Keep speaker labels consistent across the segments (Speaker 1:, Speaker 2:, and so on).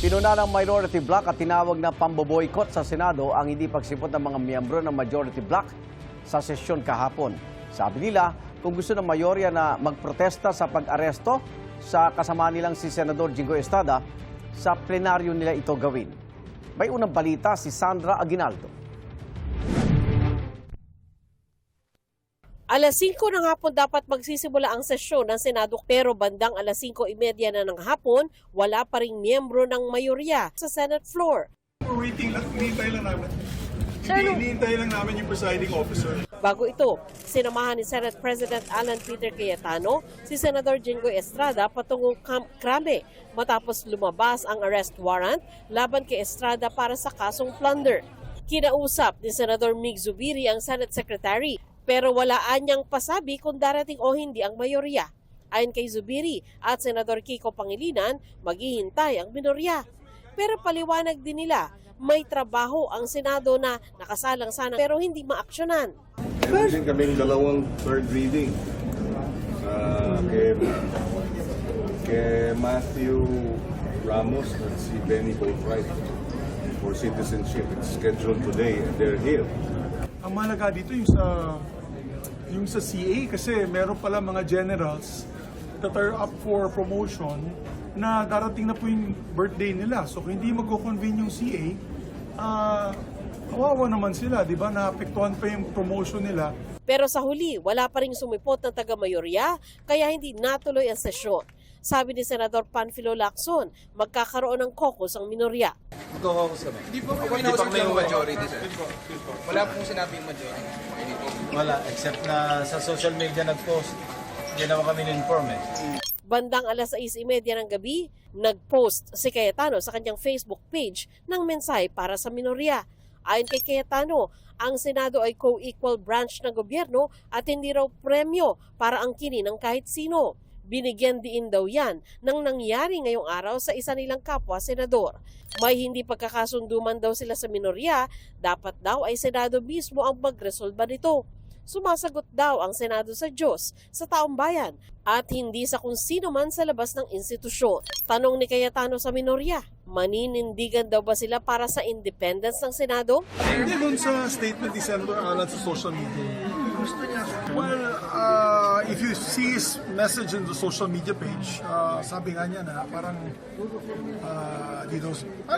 Speaker 1: Pinuna ng minority bloc at tinawag na pamboboykot sa Senado ang hindi pagsipot ng mga miyembro ng majority bloc sa sesyon kahapon. Sabi nila, kung gusto ng mayorya na magprotesta sa pag-aresto sa kasama nilang si Senador Jingoy Estrada, sa plenaryo nila ito gawin. May unang balita si Sandra Aguinaldo.
Speaker 2: Alas 5 ng hapon dapat magsisimula ang sesyon ng Senado pero bandang alas 5:30 na ng hapon, wala pa ring miyembro ng mayorya sa Senate floor.
Speaker 3: We're waiting lang, hinihintay lang namin. Hinihintay lang namin yung presiding officer.
Speaker 2: Bago ito, sinamahan ni Senate President Alan Peter Cayetano si Senador Jingoy Estrada patungong Camp Crame matapos lumabas ang arrest warrant laban kay Estrada para sa kasong plunder. Kinausap ni Senador Mig Zubiri ang Senate Secretary pero wala anyang pasabi kung darating o hindi ang mayorya. Ayon kay Zubiri at Senador Kiko Pangilinan, maghihintay ang minorya. Pero paliwanag din nila, may trabaho ang Senado na nakasalang sana pero hindi maaksyonan.
Speaker 3: Meron din kaming dalawang third reading kay Matthew Ramos at si Benny Boatwright for citizenship. It's scheduled today and they're here. Ang mahalaga dito yung sa CA kasi meron pala mga generals that are up for promotion na darating na po yung birthday nila. So kung hindi mag-convene yung CA, kawawa naman sila, di ba? Naapektuhan pa yung promotion nila.
Speaker 2: Pero sa huli, wala pa rin sumipot ng taga-mayorya kaya hindi natuloy ang sesyon. Sabi ni Senador Panfilo Lacson, magkakaroon ng caucus ang minorya.
Speaker 4: Magkakakus kami. Hindi pa kami yung majority, sir. Wala pong sinabing majority.
Speaker 5: Wala, except na sa social media nag-post. Hindi naman kami na-inform eh.
Speaker 2: Bandang alas 6:30 ng gabi, nag-post si Cayetano sa kanyang Facebook page ng mensahe para sa minorya. Ayon kay Cayetano, ang Senado ay co-equal branch ng gobyerno at hindi raw premyo para angkinin ng kahit sino. Binigyan din daw yan ng nangyari ngayong araw sa isa nilang kapwa senador. May hindi pagkakasunduman daw sila sa minorya, dapat daw ay Senado mismo ang magresolba nito. Sumasagot daw ang Senado sa Diyos, sa taong bayan, at hindi sa kung sino man sa labas ng institusyon. Tanong ni Cayetano sa minorya, maninindigan daw ba sila para sa independence ng Senado?
Speaker 3: Hindi doon sa statement ni Senator Alan sa social media. Well, if you see his message in the social media page, sabi nga niya na parang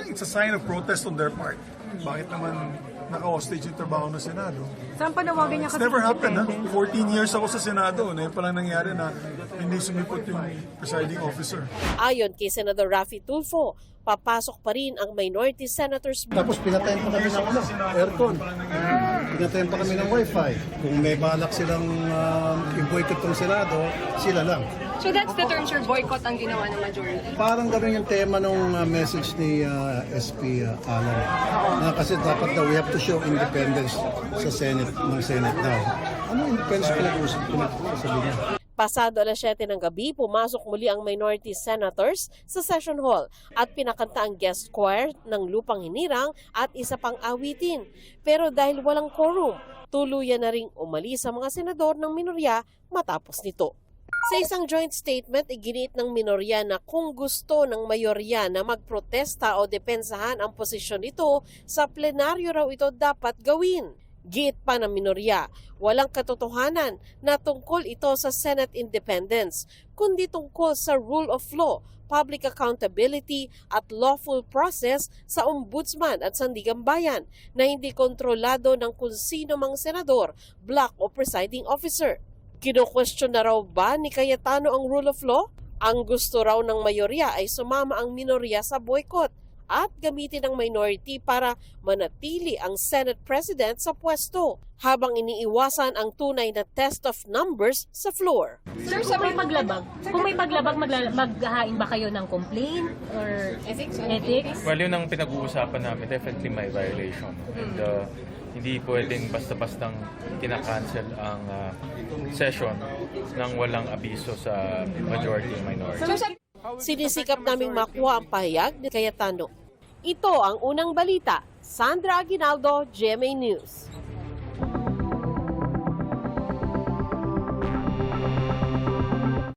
Speaker 3: it's a sign of protest on their part. Bakit naman naka-hostage yung trabaho ng Senado?
Speaker 6: Saan panawagan niya
Speaker 3: It's
Speaker 6: kasi?
Speaker 3: never happened, ha? 14 years ako sa Senado. Ngayon pa lang nangyari na hindi sumipot yung presiding officer.
Speaker 2: Ayon kay Senador Raffy Tulfo, papasok pa rin ang minority senators.
Speaker 7: Tapos pinatayin pa kami ng aircon. Pinatayin pa kami ng wifi. Kung may balak silang i-boycott ng Senado, sila lang.
Speaker 6: So that's the term, sir, boycott ang ginawa ng majority?
Speaker 7: Parang gano'n yung tema ng message ni SP Alan. Na kasi dapat daw, we have to show independence sa Senate, ng Senate daw. Ano independence pinag-uusap ko na sasabihin niya?
Speaker 2: Pasado alas 7 ng gabi, pumasok muli ang minority senators sa session hall at pinakanta ang guest choir ng Lupang Hinirang at isa pang awitin. Pero dahil walang quorum, tuluyan na ring umalis ang mga senador ng minorya matapos nito. Sa isang joint statement, iginiit ng minorya na kung gusto ng mayorya na magprotesta o depensahan ang posisyon nito, sa plenaryo raw ito dapat gawin. Giit pa ng minorya, walang katotohanan na tungkol ito sa Senate independence, kundi tungkol sa rule of law, public accountability at lawful process sa ombudsman at sandigang bayan na hindi kontrolado ng kung sino mang senador, block o presiding officer. Kino-question na raw ba ni Cayetano ang rule of law? Ang gusto raw ng mayorya ay sumama ang minorya sa boycott at gamitin ang minority para manatili ang Senate President sa pwesto habang iniiwasan ang tunay na test of numbers sa floor.
Speaker 8: Sir, sa may paglabag, kung may paglabag, maghahain ba kayo ng complaint or ethics?
Speaker 9: Well, yun ang pinag-uusapan namin. Definitely may violation. And hindi pwedeng basta-bastang kinakancel ang session nang walang abiso sa majority and minority.
Speaker 2: Sinisikap naming makuha ang pahayag ni Cayetano. Ito ang unang balita. Sandra Aguinaldo, GMA News.